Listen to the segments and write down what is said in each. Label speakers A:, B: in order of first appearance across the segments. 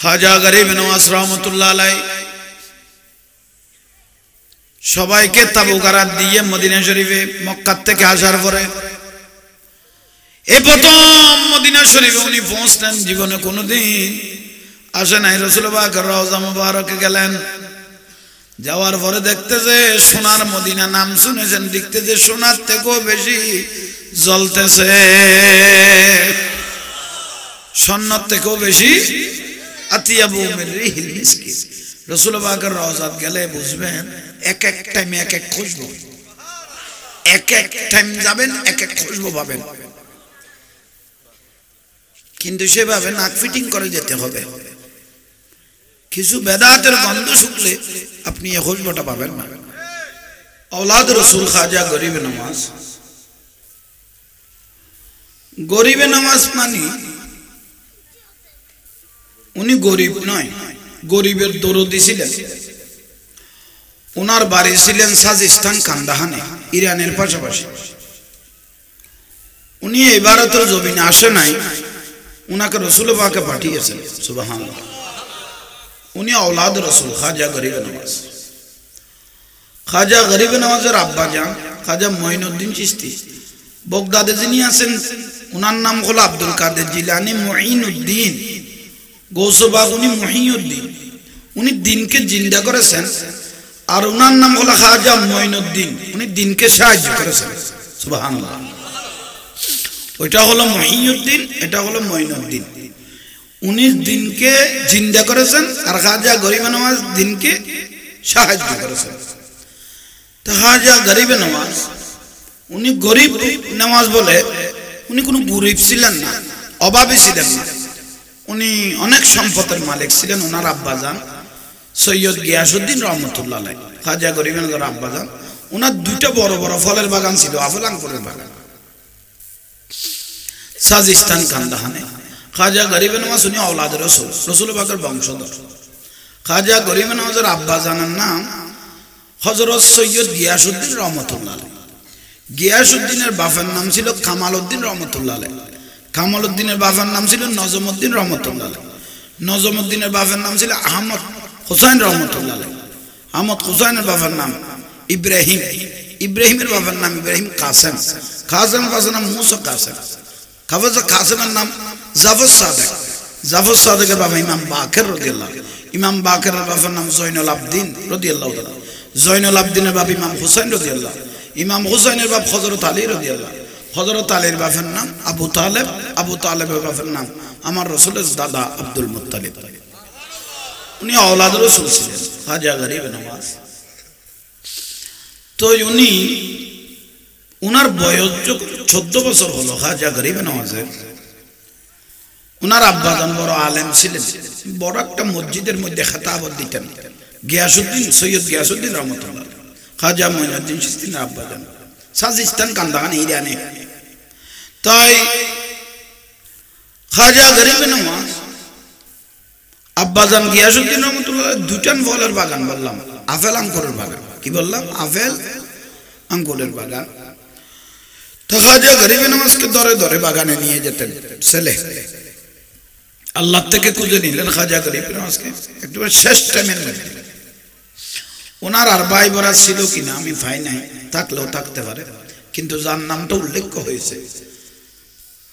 A: খাজা গরিব নওয়াজ রহমতুল্লাহ আলাইহি সবাইকে তাবুকারাত দিয়ে মদিনা শরীফে মক্কা থেকে আসার পরে এই প্রথম মদিনা শরীফে উনি পৌঁছলেন। জীবনে কোনোদিন আসে নাই। রাসূল পাকের রওজা মুবারকে গেলেন। যাওয়ার পরে দেখতে যে সোনার মদিনা, নাম শুনেছেন, দেখতে যে সোনার থেকেও বেশি জ্বলতেছে, স্বর্ণের থেকেও বেশি আতিয়াবু মির রিহিল মিসকি। রাসূল পাকের রওজাত গেলে বুঝবেন এক এক টাইমে এক এক খুশবু, এক এক টাইম যাবেন এক এক খুশবু পাবেন। কিন্তু সেভাবে নাক ফিটিং করে যেতে হবে। কিছু বেদাতের গন্ধ শুকলে আপনি এই খুশবুটা পাবেন না। আওলাদ রাসূল খাজা গরিব নওয়াজ, গরিবে নওয়াজ মানে উনি গরিব নয়, গরিবের দরদি ছিলেন। ওনার বাড়ি ছিলেন সাজিস্তান কান্দাহানে, ইরানের পাশাপাশি। উনি এই ভারতের জমিনে আসে নাই, উনাকে রাসূল পাকে পাঠিয়েছেন। সুবহানাল্লাহ। উনি আওলাদ রাসূল খাজা গরিব নওয়াজ। খাজা গরিব নওয়াজের আব্বা যান খাজা মঈনুদ্দিন চিশতি। বগদাদে যিনি আছেন উনার নাম হলো আব্দুল কাদের জিলানী মুঈনুদ্দিন। গৌসবাগ উনি মুহিউদ্দিন, উনি দিনকে জিন্দা করেছেন। আর উনার নাম হলো খাজা মঈনুদ্দিন, উনি দিনকে সাহায্য করেছেন। সুবহানাল্লাহ। ওইটা হলো মুহিউদ্দিন, এটা হলো মঈনুদ্দিন। উনি দিনকে জিন্দা করেছেন আর খাজা গরিব নওয়াজ দিনকে সাহায্য করেছেন। তো খাজা গরিব নওয়াজ উনি গরিব নওয়াজ বলে উনি কোনো গরিব ছিলেন না, অভাবী ছিলেন না। উনি অনেক সম্পদের মালিক ছিলেন। ওনার আব্বাজান সৈয়দ গিয়াসউদ্দিন রহমতুল্লাহ আলাইহি, খাজা গরিব নওয়াজের আব্বাজান, ওনার দুইটা বড় বড় ফলের বাগান ছিল, আপেল আঙ্গুরের বাগান, সাজিস্তান কান্দাহানে। খাজা গরিব নওয়াজ উনি আওলাদ রাসূল, রাসূল পাকের বংশধর। খাজা গরিব নওয়াজের আব্বাজানের নাম হযরত সৈয়দ গিয়াসউদ্দিন রহমতুল্লাহ আলাইহি। গিয়াসউদ্দিনের বাবার নাম ছিল কামাল উদ্দিন রহমতুল্লাহ আলাইহি। কামাল উদ্দিনের বাবার নাম ছিল নজমউদ্দিন রহমতুল্লাহ আলাইহি। নজমউদ্দিনের বাবার নাম ছিল আহমদ হুসাইন রহমতুল্লাহ আলাইহি। আহমদ হুসাইনের বাবার নাম ইব্রাহিম। ইব্রাহিমের বাবার নাম ইব্রাহিম কাসেম। কাসেমের বাবার নাম মুসা কাসেম। কাসেমের নাম জাফর সাদেক। জাফর সাদেকের বাবা ইমাম বাকের রাদিয়াল্লাহু। ইমাম বাকেরের বাবার নাম জয়নুল আবদিন রাদিয়াল্লাহু তাআলা। জয়নুল আবদিনের বাবা ইমাম হুসাইন রাদিয়াল্লাহু। ইমাম হুসাইনের বাবা হযরত আলী রাদিয়াল্লাহু। হযরত আলীর বাবার নাম আবু তালেব। আবু তালেবের বাবার নাম আমার রাসূলের দাদা আব্দুল মুত্তালিব। উনি আওলাদ রাসূল ছিলেন খাজা গরিব নওয়াজ। তো উনি উনার বয়স 14 বছর হলো খাজা গরিব নওয়াজের। উনার আব্বাজান বড় আলেম ছিলেন, বড় একটা মসজিদের মধ্যে খেতাবত দিতেন। গিয়াসউদ্দিন সৈয়দ গিয়াসউদ্দিন রহমতুল্লাহ খাজা মঈনুদ্দিন চিশতির আব্বাজান, সাজিস্তান কান্দাহান ইরানে। তাই খাজা গরিব নওয়াজ আব্বাজান গিয়াসউদ্দিন রহমতুল্লাহ দুটান ফলের বাগান বললাম, আপেল আঙ্গুরের বাগান। কি বললাম? আপেল আঙ্গুরের বাগান। তো খাজা গরিব নওয়াজকে ধরে ধরে বাগানে নিয়ে যেতেন ছেলে। আল্লাহ থেকে খুঁজে নিলেন খাজা গরিব নওয়াজকে একেবারে শেষ টাইমের মধ্যে। ওনার আর ভাই বোরা ছিল কিনা আমি পাই নাই, থাকলেও থাকতে পারে। কিন্তু যার নামটা উল্লেখ হয়েছে,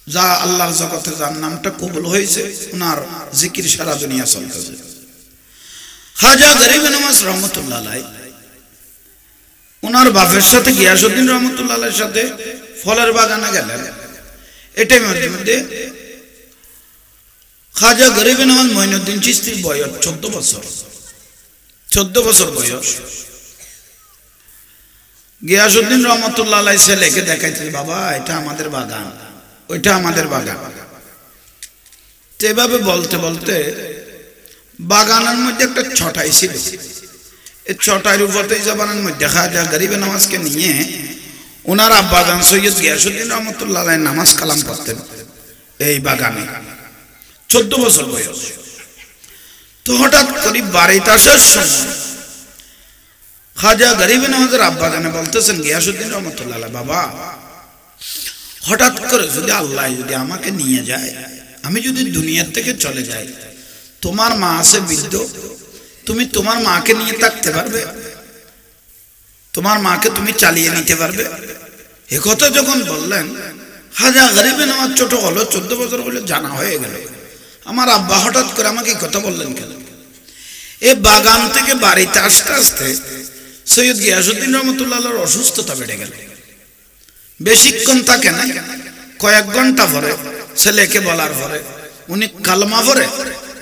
A: যা আল্লাহর জগতে যার নামটা কবুল হয়েছে, ওনার জিকির সারা দুনিয়া চলতেছে। খাজা গরিব নওয়াজ রহমতুল্লাহ আলাইহি ওনার বাপের সাথে গিয়াসউদ্দিন রহমতুল্লাহ আলাইহির সাথে ফলের বাগানে গেলেন। এটাই মধ্যে খাজা গরিব নওয়াজ মঈনুদ্দিন চিশতির বয়স 14 বছর। 14 বছর বয়স। গিয়াসউদ্দিন রহমতুল্লাহ আলাইহি ছেলেকে দেখাইছে, বাবা এটা আমাদের বাগান, ওইটা আমাদের বাগান। তো এভাবে বলতে বলতে বাগানের মধ্যে একটা ছটাই ছিল। এই ছটাইয়ের উপরে জবানের মধ্যে খাজা গরিব নওয়াজকে নিয়ে ওনার আব্বাজান সৈয়দ গিয়াসউদ্দিন রহমতুল্লাহ আলাইহি নামাজ কালাম করতেন এই বাগানে। 14 বছর বয়স। তো হঠাৎ করে বাড়িতে আসার সময় খাজা গরিব নওয়াজের আব্বাজানে বলতেছেন গিয়াসউদ্দিন রহমতুল্লাহ আলাইহি, বাবা হঠাৎ করে যদি আল্লাহ যদি আমাকে নিয়ে যায়, আমি যদি দুনিয়া থেকে চলে যাই, তোমার মা আছে বৃদ্ধ, তুমি তোমার মাকে নিয়ে থাকতে পারবে? তোমার মাকে তুমি চালিয়ে নিতে পারবে? এ কথা যখন বললেন, খাজা গরিবে নওয়াজ ছোট হলো, 14 বছর হলো, জানা হয়ে গেল। আমার আব্বা হঠাৎ করে আমাকে এই কথা বললেন কেন? এই বাগান থেকে বাড়িতে আসতে আসতে সৈয়দ গিয়াসউদ্দিন রহমতুল্লাহর অসুস্থতা বেড়ে গেল। বেশিক্ষণ থাকে না, কয়েক ঘন্টা পরে ছেলেকে বলার পরে উনি কালমা পড়ে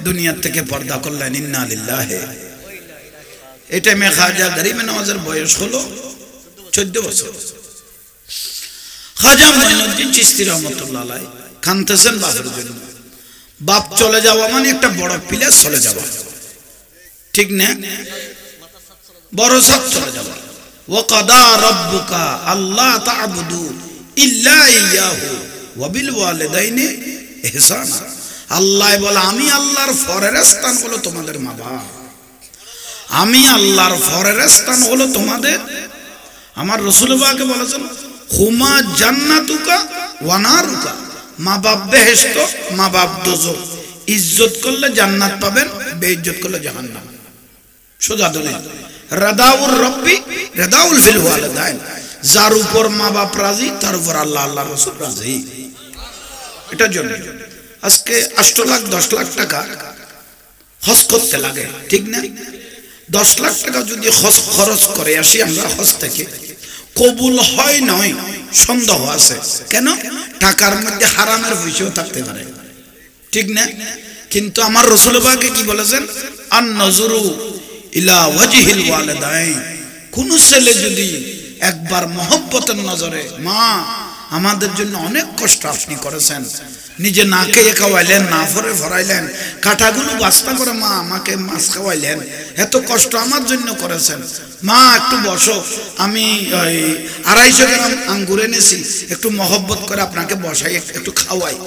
A: দুনিয়ার থেকে পর্দা করলেন। ইন্না লিল্লাহি। এই টাইমে খাজা গরিবে নওয়াজের বয়স হলো 14 বছর। খাজা মঈনুদ্দিন চিশতি রহমতুল্লাহ আলাইহি কাঁদতেছেন বাপের জন্য। বাপ চলে যাওয়া মানে একটা বড় পিলার চলে যাওয়া, ঠিক না? বড় সাপ চলে যাওয়া। ওয়া কাদা রাব্বুকা আল্লা তা'বুদু ইল্লা ইয়াহু ওয়া বিল ওয়ালিদাইনি ইহসানা। আল্লাহ বলে, আমি আল্লাহর ফরের স্থান হলো তোমাদের মা বাবা। আমি আল্লাহর ফরের স্থান হলো তোমাদের। আমার রাসূল পাক বলেছেন, হুমা জান্নাতুকা ওয়া নারুকা। মা বাপ বেহেশত, মা বাপ দোজখ। ইজ্জত করলে জান্নাত পাবেন, বেইজ্জত করলে জাহান্নাম। সোজা দলিল। রাদাউর রব্বি রাদাউল ফিল ওয়ালিদাইন। যার উপর মা বাপ রাজি, তার উপর আল্লাহ আল্লাহর রাসূল রাজি। এটার জন্য আজকে 8 লাখ 10 লাখ টাকা হজ করতে লাগে, ঠিক না? 10 লাখ টাকা যদি হজ খরচ করে আসি আমরা হজ থেকে, কবুল হয় নয় সন্দেহ আছে। কেন? টাকার মধ্যে হারামের পয়সাও থাকতে পারে, ঠিক না? কিন্তু আমার রাসূল পাক কি বলেছেন? আন নজরু ইলা ওয়াজহিল ওয়ালিদাইন। কোন ছেলে যদি একবার মহব্বতের নজরে, মা আমাদের জন্য অনেক কষ্ট আপনি করেছেন, নিজে না খেয়ে খাওয়াইলেন, না ফরে ফরাইলেন, কাঁটাগুলো বাস্তা করে মা আমাকে মাছ খাওয়াইলেন, এত কষ্ট আমার জন্য করেছেন, মা একটু বসো, আমি 250 গ্রাম আঙ্গুর এনেছি, একটু মহব্বত করে আপনাকে বসাই, একটু খাওয়াই।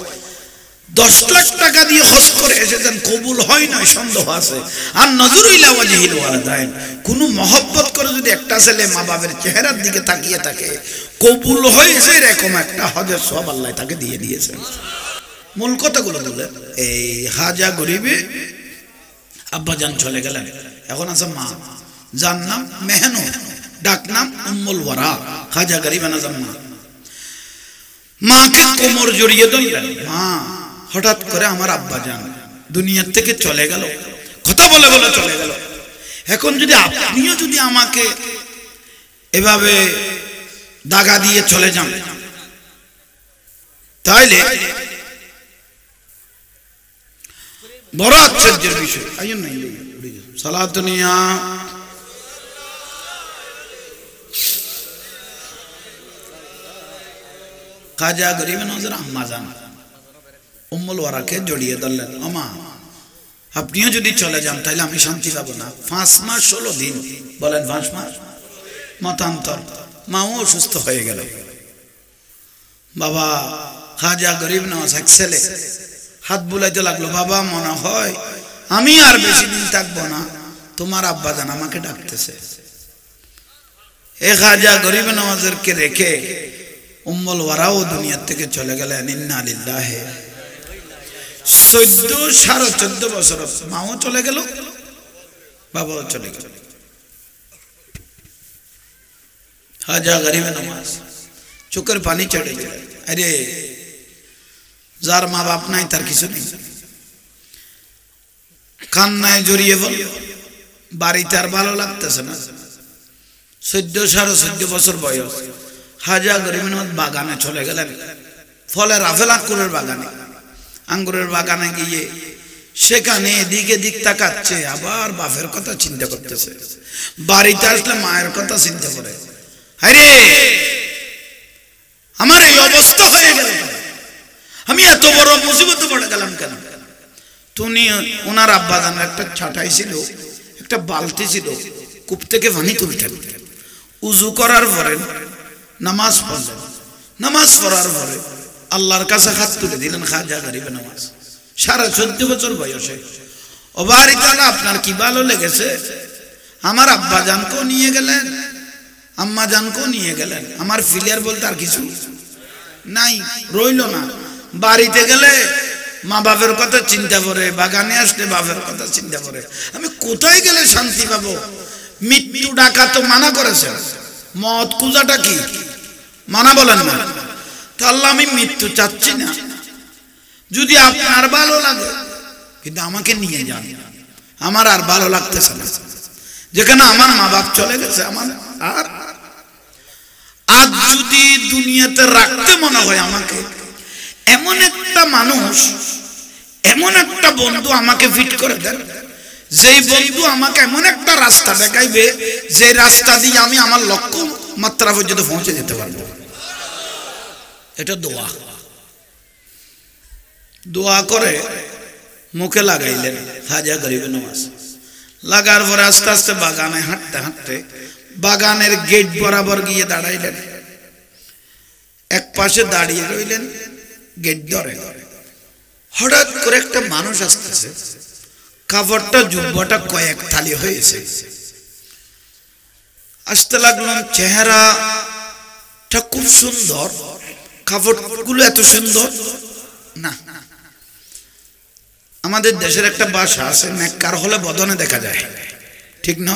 A: 10 লাখ টাকা দিয়ে হজ করে এসেছেন, কবুল হয় না সন্দেহ আছে। আর নজরু ইলা ওয়াজহিল ওয়ালিদাইন। কোন মহব্বত করে যদি একটা ছেলে মা বাবার চেহারার দিকে তাকিয়ে থাকে, কবুল হয়েছে, এরকম একটা হজের সওয়াব আল্লাহ তাকে দিয়ে দিয়েছেন। মূল কথাগুলো বলে, এই খাজা গরিবে আব্বাজান চলে গেলেন, এখন আছে মা, যার নাম মেহনু, ডাক নাম উম্মুল ওয়ারা। খাজা গরিবে নাজাম মা, মাকে কোমর জড়িয়ে ধরলেন। মা, হঠাৎ করে আমার আব্বাজান দুনিয়ার থেকে চলে গেল, কথা বলে বলে চলে গেল। এখন যদি আপনিও যদি আমাকে এভাবে দাগা দিয়ে চলে যান, তাইলে বড় আশ্চর্যের বিষয়। সালাতুনিয়া খাজা গরিবে নওয়াজের আম্মা জান উম্মুল ওয়ারাকে জড়িয়ে ধরলেন। আমা, আপনিও যদি চলে যান তাহলে আমি শান্তি পাবো না। 5 মাস 16 দিন, বলেন 5 মাস মতান্তর, মাও অসুস্থ হয়ে গেল। বাবা খাজা গরিব নওয়াজ এক ছেলে হাত বুলাইতে লাগলো, বাবা মনে হয় আমি আর বেশি দিন থাকবো না, তোমার আব্বাজান আমাকে ডাকতেছে। এ খাজা গরিব নওয়াজেরকে রেখে উম্মুল ওয়ারাও দুনিয়া থেকে চলে গেলেন। ইন্না লিল্লাহি। 14.5 বছর মাও চলে গেল, বাবাও চলে গেল। খাজা গরিবে নওয়াজ চোখের পানি চড়ে গেল। আরে যার মা বাপ নাই তার কিছু নেই, কান্নায় জড়িয়ে বলল, বাড়িতে আর ভালো লাগতেছে না। 14.5 বছর বয়স। খাজা গরিবে নওয়াজ বাগানে চলে গেলেন, ফলের আপেল আঙ্গুরের বাগানে। আঙ্গুরের বাগানে গিয়ে সেখানে এদিকে দিক তাকাচ্ছে, আবার বাপের কথা চিন্তা করতেছে। বাড়িতে আসলে মায়ের কথা চিন্তা করে, আরে আমার এই অবস্থা হয়ে গেল, আমি এত বড় মুসিবতে পড়ে গেলাম কেন? তুমি ওনার আব্বাজানের একটা ছাটাই ছিল, একটা বালতি ছিল, কূপ থেকে পানি তুলতেন। উজু করার পরে নামাজ পড়লেন, নামাজ পড়ার পরে আল্লাহর কাছে হাত তুলে দিলেন। খাজা গরিবে নওয়াজ 14.5 বছর বয়সে। ও বাড়ি তালা, আপনার কি ভালো লেগেছে? আমার আব্বা জানকেও নিয়ে গেলেন, আম্মা জানকেও নিয়ে গেলেন, আমার ফিলিয়ার বলতে আর কিছু নাই, রইল না। বাড়িতে গেলে মা বাপের কথা চিন্তা করে, বাগানে আসলে বাপের কথা চিন্তা করে, আমি কোথায় গেলে শান্তি পাবো? মৃত্যু ডাকা তো মানা করেছে, মত খুঁজাটা কি মানা বলেন না? তা আল্লাহ আমি মৃত্যু চাচ্ছি না, যদি আপনার ভালো লাগে কিন্তু আমাকে নিয়ে যান, আমার আর ভালো লাগতেছে না, যেখানে আমার মা বাপ চলে গেছে আমার আর আজ যদি দুনিয়াতে রাখতে মনে হয় আমাকে, এমন একটা মানুষ, এমন একটা বন্ধু আমাকে ফিট করে দেন, যেই বন্ধু আমাকে এমন একটা রাস্তা দেখাইবে যে রাস্তা দিয়ে আমি আমার লক্ষ্য মাত্রা পর্যন্ত পৌঁছে যেতে পারবো। এটা দোয়া। দোয়া করে মুখে লাগাইলেন খাজা গরিব নওয়াজ। লাগার পরে আস্তে আস্তে বাগানে হাঁটতে হাঁটতে বাগানের গেট বরাবর গিয়ে দাঁড়াইলেন। এক পাশে দাঁড়িয়ে রইলেন, গেট ধরে। হঠাৎ করে একটা মানুষ আসতেছে, কাপড়টা জুব্বাটা কয়েক থালি হয়েছে, আসতে লাগলেন। চেহারাটা খুব সুন্দর, কাপড়গুলো এত সুন্দর না। আমাদের দেশের একটা ভাষা আছে, নেককার হলে বদনে দেখা যায়, ঠিক না?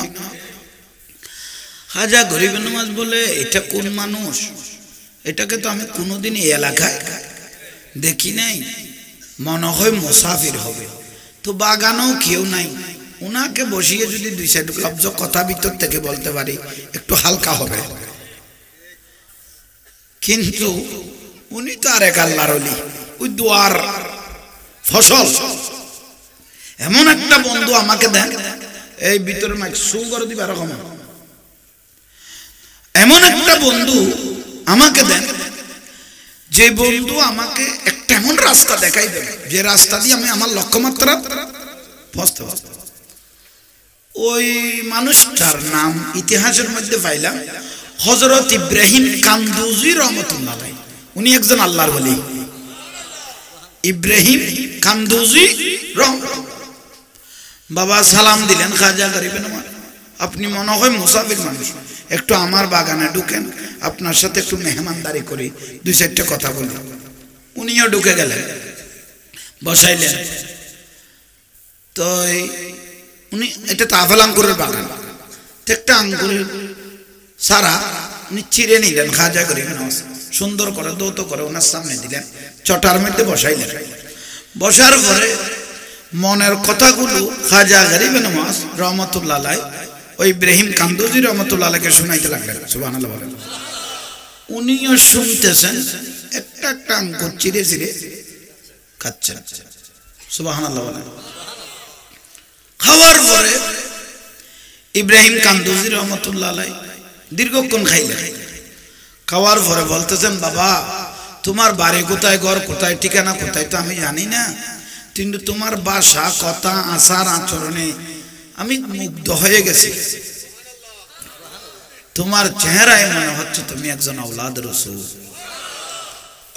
A: খাজা গরিব নওয়াজ বলে এটা কোন মানুষ? এটাকে তো আমি কোনোদিন এই এলাকায় দেখি নাই, মনে হয় মুসাফির হবে। তো বাগানেও কেউ নাই, ওনাকে বসিয়ে যদি দুই সাইড লব্জ কথা ভিতর থেকে বলতে পারি একটু হালকা হবে। কিন্তু উনি তো আর এক আল্লাহর ওলি, ওই দুয়ার ফসল। এমন একটা বন্ধু আমাকে দেন, এই ভিতরে মাইক শু করে দিবে এরকম, এমন একটা বন্ধু আমাকে দেন যে বন্ধু আমাকে একটা এমন রাস্তা দেখাই দেবে যে রাস্তা দিয়ে আমি আমার লক্ষ্যমাত্রা পৌঁছতে পারবো। ওই মানুষটার নাম ইতিহাসের মধ্যে পাইলাম হযরত ইব্রাহিম কান্দুজি রহমাতুল্লাহ আলাইহি। উনি একজন আল্লাহর ওলি, ইব্রাহিম কান্দুজি রহমাতুল্লাহ। বাবা সালাম দিলেন, খাজা গরিব নওয়াজ আপনি মনে হয় মুসাফির মানুষ, একটু আমার বাগানে ঢুকেন, আপনার সাথে একটু মেহমানদারি করি, দুই চারটা কথা বলি। উনিও ঢুকে গেলেন, বসাইলেন। তো উনি, এটা তো আপেল আঙ্গুরের বাগান, একটা আঙ্গুরের সারা উনি চিড়ে নিলেন। খাজা গরিব নওয়াজ সুন্দর করে দৌত করে ওনার সামনে দিলেন, চটার মধ্যে বসাইলেন। বসার পরে মনের কথাগুলো খাজা গরিব নওয়াজ রহমাতুল্লাহ আলাইহি ওই ইব্রাহিম কান্দুজি রহমাতুল্লাহ আলাইহিকে শুনাইতে লাগলেন। সুবহানাল্লাহ বলেন। উনিও শুনতেছেন, একটা একটা আঙ্গুর চিড়ে চিড়ে খাচ্ছেন। সুবহানাল্লাহ বলেন। খাওয়ার পরে ইব্রাহিম কান্দুজি রহমাতুল্লাহ আলাইহি দীর্ঘক্ষণ খাইলেন। খাওয়ার পরে বলতেছেন, বাবা তোমার বাড়ি কোথায়, ঘর কোথায়, ঠিকানা কোথায় তো আমি জানি না, কিন্তু তোমার ভাষা, কথা, আচার আচরণে আমি মুগ্ধ হয়ে গেছি। তোমার চেহারায় মনে হচ্ছে তুমি একজন আওলাদ রাসূল।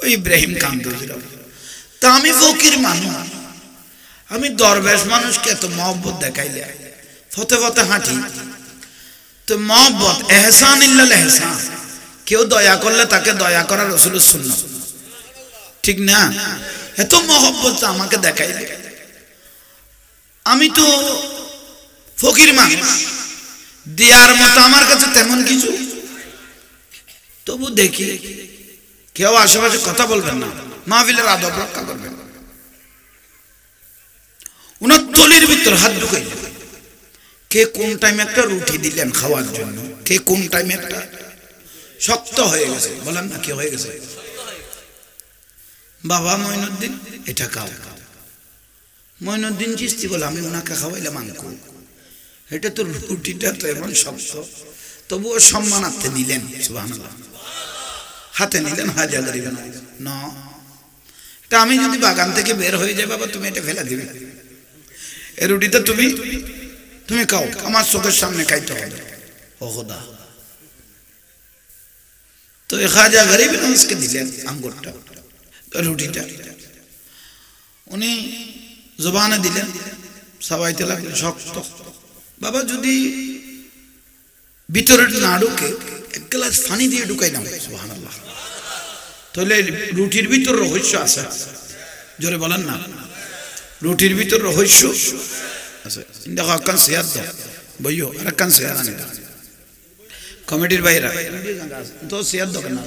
A: ওই ইব্রাহিম কান্দুজি, তা আমি ফকির মানুষ, আমি দরবেশ মানুষকে এত মহব্বত দেখাইলে ফতে ফতে হাঁটি, তো মহব্বত এহসান ইল্লাল এহসান, কেউ দয়া করলে তাকে দয়া করা রাসূলের সুন্নাত, ঠিক না? এত মহব্বত আমাকে দেখাইলে, আমি তো ফকির মানুষ, দেয়ার মতো আমার কাছে তেমন কিছু, তবু দেখি কেউ আশেপাশে কথা বলবেন না, মাহফিলের আদব রক্ষা করবেন। উনার থলির ভিতর হাত ঢুকাই, কে কোন টাইমে একটা রুটি দিলেন খাওয়ার জন্য, কে কোন টাইমে একটা শক্ত হয়ে গেছে, বলেন না কি হয়ে গেছে? বাবা মঈনুদ্দিন এটা খাও। মঈনুদ্দিন চিশতি বলে আমি ওনাকে খাওয়াইলাম আঙ্কুর, এটা তো রুটিটা তো এমন শক্ত, তবুও সম্মানার্থে নিলেন। সুবহানাল্লাহ, হাতে নিলেন। খাজা গরিব নওয়াজ না, এটা আমি যদি বাগান থেকে বের হয়ে যাই, বাবা তুমি এটা ফেলে দিবে, এই রুটিটা তুমি তুমি খাও, আমার চোখের সামনে খাইতে হবে। ও খোদা, তো খাজা গরিব নওয়াজকে দিলেন আঙ্গুরটা, রুটিটা উনি জবানে দিলেন, সবাইতে লাগলেন শক্ত। বাবা যদি ভিতরে না ঢুকে এক গ্লাস পানি দিয়ে ঢুকাই নাও। সুবহানাল্লাহ, তাহলে রুটির ভিতর রহস্য আছে। জোরে বলেন না রুটির ভিতর রহস্য আছে দেখো আকান শেয়ার দাও বইও আর আকান শেয়ার আনে কমিটির বাইরা তো শেয়ার দাও না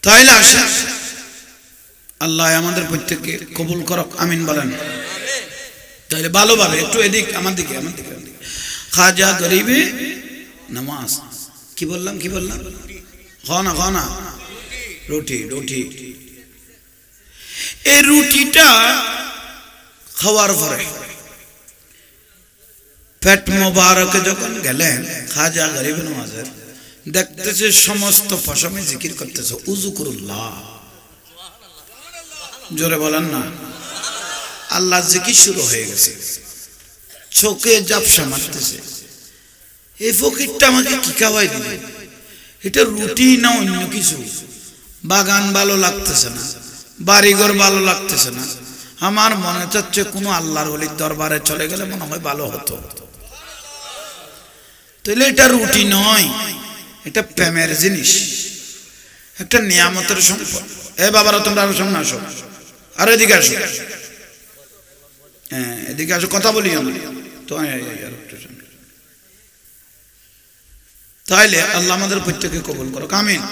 A: তাইলে আসে আল্লাহ আমাদের প্রত্যেককে কবুল করক আমিন বলেন তাহলে ভালোভাবে একটু এদিক আমার দিকে খাজা গরিবে নামাজ কি বললাম খানা রুটি এই রুটিটা খাওয়ার পরে পেট মোবারকে যখন গেলেন খাজা গরিবে নওয়াজের দেখতেছে সমস্ত পশমে জিকির করতেছে উযুকুরুল্লাহ জোরে বলেন না আল্লাহ জিকির শুরু হয়ে গেছে চোখে জাপসা মারতেছে এই ফকিরটা আমাকে কি খাওয়াই দিবে এটা রুটি না অন্য কিছু বাগান ভালো লাগতেছে না বাড়িঘর ভালো লাগতেছে না আমার মনে হচ্ছে কোনো আল্লাহর ওলির দরবারে চলে গেলে মনে হয় ভালো হতো তাহলে এটা রুটি নয় এটা প্রেমের জিনিস একটা নিয়ামতের সম্পদ এ বাবারা তোমরা আরো সামনে আসো আর এদিকে আসো হ্যাঁ এদিকে আসো কথা বলি আমি তো তাইলে আল্লাহ আমাদের প্রত্যেককে কবুল করো আমিন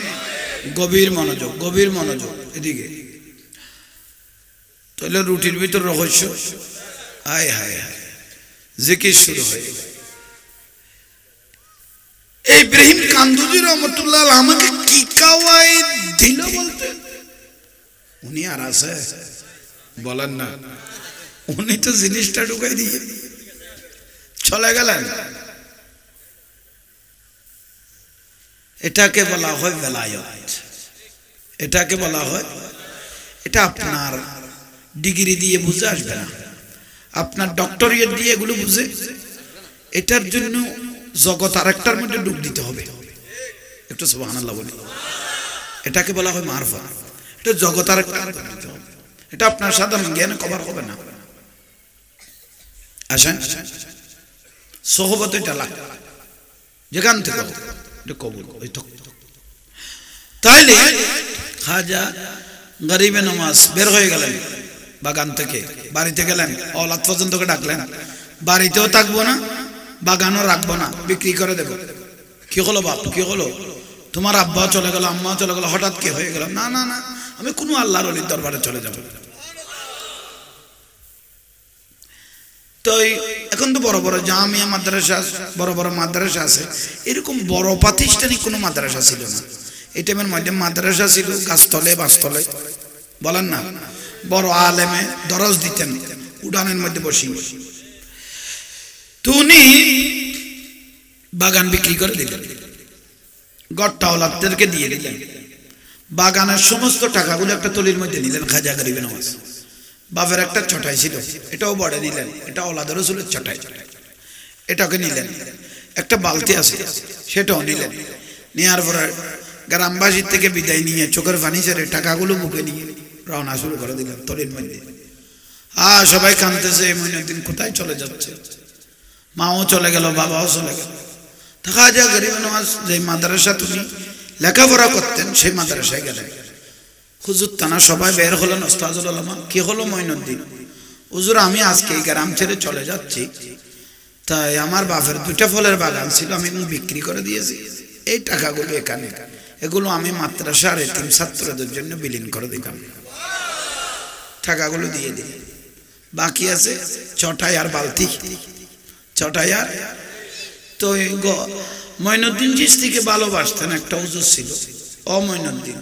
A: গভীর মনোযোগ এদিকে তাহলে রুটির ভিতর রহস্য হায় জিকির শুরু হয়ে গেল ইব্রাহিম কান্দুজি রহমতুল্লাহ আমাকে কি খাওয়াই দিল বলতে উনি আর আছে বলেন না উনি তো জিনিসটা ঢুকাই দিয়ে চলে গেলেন এটাকে বলা হয় বেলায়েত এটাকে বলা হয় এটা আপনার ডিগ্রি দিয়ে বুঝে আসবে না আপনার ডক্টরিয়েট দিয়ে এগুলো বুঝে এটার জন্য জগৎ আরেকটার মধ্যে ডুব দিতে হবে একটু সুবহানাল্লাহ বলি এটাকে বলা হয় মারফত এটা জগৎ আরেকটা দিতে হবে এটা আপনার সাধারণ জ্ঞানে কভার হবে না আসেন সোহবত এটা লাগ যেখান থেকে এটা কবুল তাইলে খাজা গরিবে নওয়াজ বের হয়ে গেলেন বাগান থেকে বাড়িতে গেলেন औलाद পর্যন্ত ডাকলেন বাড়িতেও থাকবো না বাগানও রাখবো না বিক্রি করে দেব কি হলো বাপ কি হলো তোমার আব্বা চলে গেল আম্মা চলে গেল হঠাৎ কি হয়ে গেল না আমি কোনো আল্লাহর ওলির দরবারে চলে যাব তো এখন তো বড় বড় জামিয়া মাদ্রাসা বড় মাদ্রাসা আছে এরকম বড় প্রাতিষ্ঠানিক কোনো মাদ্রাসা ছিল না এই টাইমের মধ্যে মাদ্রাসা ছিল গাছতলে বাসতলে বলেন না বড় আলেমে দরজ দিতেন উড়ানের মধ্যে বসি তো উনি বাগান বিক্রি করে দিলেন গড়টা औलादদেরকে দিয়ে দিলেন বাগানের সমস্ত টাকাগুলো একটা তলির মধ্যে নিলেন খাজা গরিবে নওয়াজ বাপের একটা চটাই ছিল এটাও বড় নিলেন এটা औलाद রসুলের চটাই এটাকে নিলেন একটা বালতি আছে সেটাও নিলেন নেওয়ার পরে গ্রামবাসীর থেকে বিদায় নিয়ে চোখের পানি ছেড়ে টাকাগুলো মুখে নিয়ে রওনা শুরু করে দিলেন তলির মধ্যে সবাই কাঁদতেছে মঈনুদ্দিন কোথায় চলে যাচ্ছে মাও চলে গেল বাবাও চলে গেল খাজা গরিবে নওয়াজ যে মাদ্রাসা তুমি লেখাপড়া করতেন সেই মাদ্রাসায় গেলেন হুজুর তানা সবাই বের হলেন ওস্তাদুল আলমা কি হলো মঈনুদ্দিন হুজুর আমি আজকে এই গ্রাম ছেড়ে চলে যাচ্ছি তাই আমার বাপের দুইটা ফলের বাগান ছিল আমি বিক্রি করে দিয়েছি এই টাকাগুলো এখানে এগুলো আমি মাদ্রাসার এতিম ছাত্রদের জন্য বিলীন করে দিলাম টাকাগুলো দিয়ে দিই বাকি আছে চটাই আর বালতি চটাই আর তো মঈনুদ্দিন চিশতিকে ভালোবাসতেন একটা হুজুর ছিল ও মঈনুদ্দিন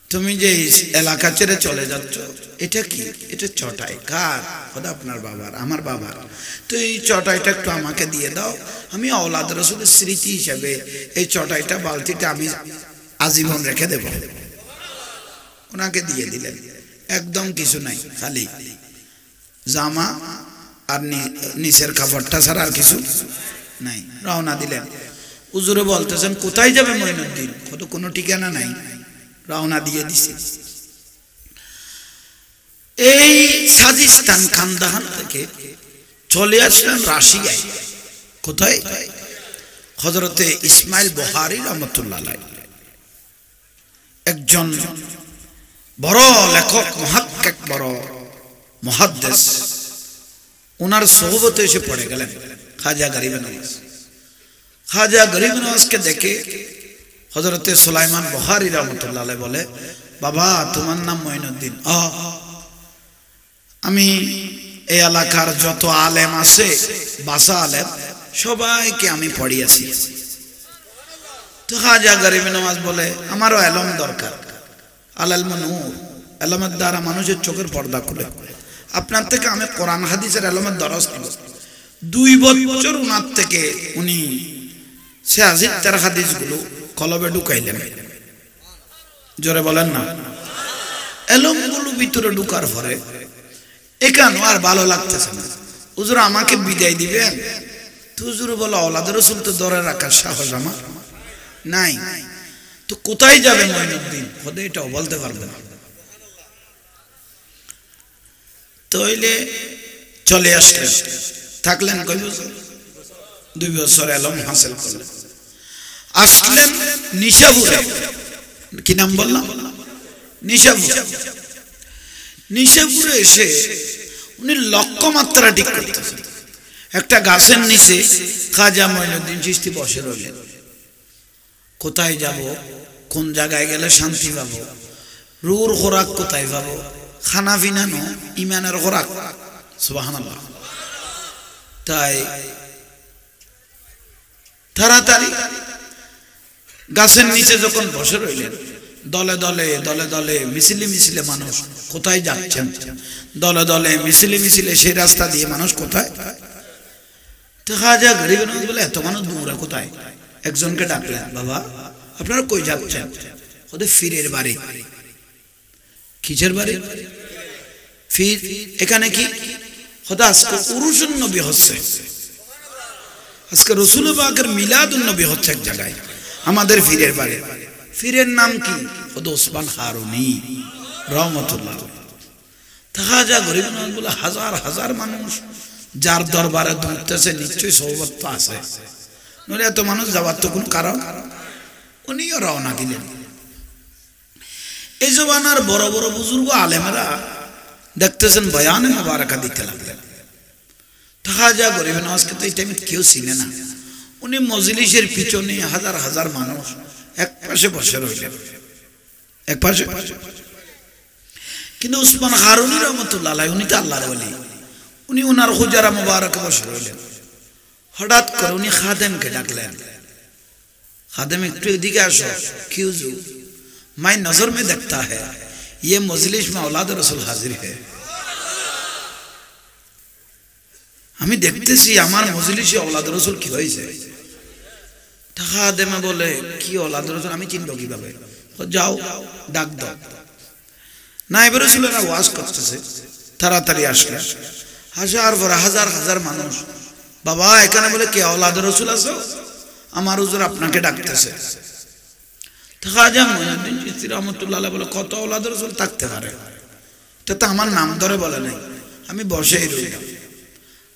A: তুমি যে এলাকা ছেড়ে চলে যাচ্ছ এটা কি এটা চটাই কার খোদা আপনার বাবার আমার বাবার তো এই চটাইটা একটু আমাকে দিয়ে দাও আমি औलाद রসুলের স্মৃতি হিসেবে এই চটাইটা বালতিটা আমি আজীবন রেখে দেব ওনাকে দিয়ে দিলেন একদম কিছু নাই খালি জামা আর নিচের কাপড়টা ছাড়া আর কিছু নাই রওনা দিলেন হুজুরে বলতেছেন কোথায় যাবে মঈনুদ্দিন কত কোনো ঠিকানা নাই রওনা দিয়ে দিছে এই সাজিস্তান খানদাহান থেকে চলে আসলেন রাশিয়ায় কোথায় হযরতে ইসমাইল বুখারী রাহমাতুল্লাহ আলাইহি একজন বড় লেখক মুহাক্কিক বড় মুহাদ্দিস ওনার সোহবতে এসে পড়ে গেলেন খাজা গরিব নওয়াজ। খাজা গরিব নওয়াজকে দেখে হযরতে সুলাইমান বুখারী রাহমাতুল্লাহ আলাইহি বলে, বাবা তোমার নাম মঈনুদ্দিন? আমি এই এলাকার যত আলেম আছে বাসা আলেম সবাইকে আমি পড়িয়েছি। তো খাজা গরিব নওয়াজ বলে, আমারও এলম দরকার। আল ইলমু নূর, এলমের দ্বারা মানুষের চোখের পর্দা খুলে। আপনার থেকে আমি কোরআন হাদিসের এলমের দরস নিব। 2 বছর উনার থেকে উনি সে আজিত্তার হাদিসগুলো কলবে ঢুকাইলেন। জোরে বলেন না। এলমগুলো ভিতরে ঢুকার পরে এখানে আর ভালো লাগতেছে না। হুজুর আমাকে বিদায় দিবেন? তো হুজুর বলে, আওলাদ রাসূল তো ধরে রাখার সাহস আমার নাই। তো কোথায় যাবে মঈনুদ্দিন? খোদা এটাও বলতে পারবে না। তাইলে চলে আসলেন। থাকলেন কয় বছর? 2 বছর এলম হাসিল করলেন। আসলেন নিশাপুরে। কি নাম বললাম? নিশাপুর। নিশাপুরে এসে উনি লক্ষ্যমাত্রা ঠিক করতেছেন। একটা গাছের নিচে খাজা মঈনুদ্দিন চিশতি বসে রইলেন। কোথায় যাব, কোন জায়গায় গেলে শান্তি পাবো, রুর খোরাক কোথায় পাবো, খানা পিনা নো ইমানের খোরাক। সুবহানাল্লাহ। তাই তাড়াতাড়ি গাছের নিচে যখন বসে রইলেন, দলে দলে দলে দলে মিছিলে মিছিলে মানুষ কোথায় যাচ্ছেন, দলে দলে মিছিলে মিছিলে সেই রাস্তা দিয়ে মানুষ কোথায়। তো খাজা গরিব নওয়াজ বলে, এত মানুষ দূরে কোথায়? একজনকে ডাকলেন, বাবা আপনারা কই যাচ্ছেন? ওদের ফিরের বাড়ি। কিসের বাড়ি? ফির। এখানে কি? খোদা আজকে উরুসুন নবী হচ্ছে, আজকে রাসূল পাকের মিলাদুন নবী হচ্ছে এক জায়গায়, আমাদের ফিরের বাড়ি। ফিরের নাম কি? খোদা ওসমান হারুনি রাহমাতুল্লাহ। খাজা গরিব নওয়াজ বলে, হাজার হাজার মানুষ যার দরবারে ধরতেছে নিশ্চয়ই সওবত তো আছে, নইলে এত মানুষ যাওয়ার তো কোনো কারণ। উনিও রওনা দিলেন। এই জমানার বড় বড় বুজুর্গ আলেমরা দেখতেছেন বয়ানে মুবারাকা দিতে লাগলেন। খাজা গরিব নওয়াজকে তো এই টাইমে কেউ চিনে না। উনি মজলিসের পিছনে হাজার হাজার মানুষ এক পাশে বসে রইলেন, এক পাশে। কিন্তু ওসমান হারুনি রাহমাতুল্লাহ আলাইহি উনি তো আল্লাহর ওলি, উনি ওনার হুজরা মুবারাকে বসে রইলেন। হঠাৎ করে উনি খাদেমকে ডাকলেন, खादिम একটু এদিকে আসো। কি হুজুর? मैं नजर में देखता है ये मजलिस में औलाद रसूल हाजिर है। আমি দেখতেছি আমার মজলিসে औलाद रसूल কি হয়েছে। খাদেমে বলে, কি औलाद रसूल আমি চিনব কিভাবে? যাও ডাক দাও। নায়েব রাসূলেরা ওয়াজ করতেছে, তাড়াতাড়ি আসলেন। হাজার পর হাজার হাজার মানুষ, বাবা এখানে বলে কে औलाद रसूल আছে? আমার হুজুর আপনাকে ডাকতেছে। খাজা মঈনুদ্দিন চিশতি রাহমাতুল্লাহ আলাইহি বলে, কত औलाद रसूल থাকতে পারে? এটা তো আমার নাম ধরে বলে নাই, আমি বসেই রইলাম।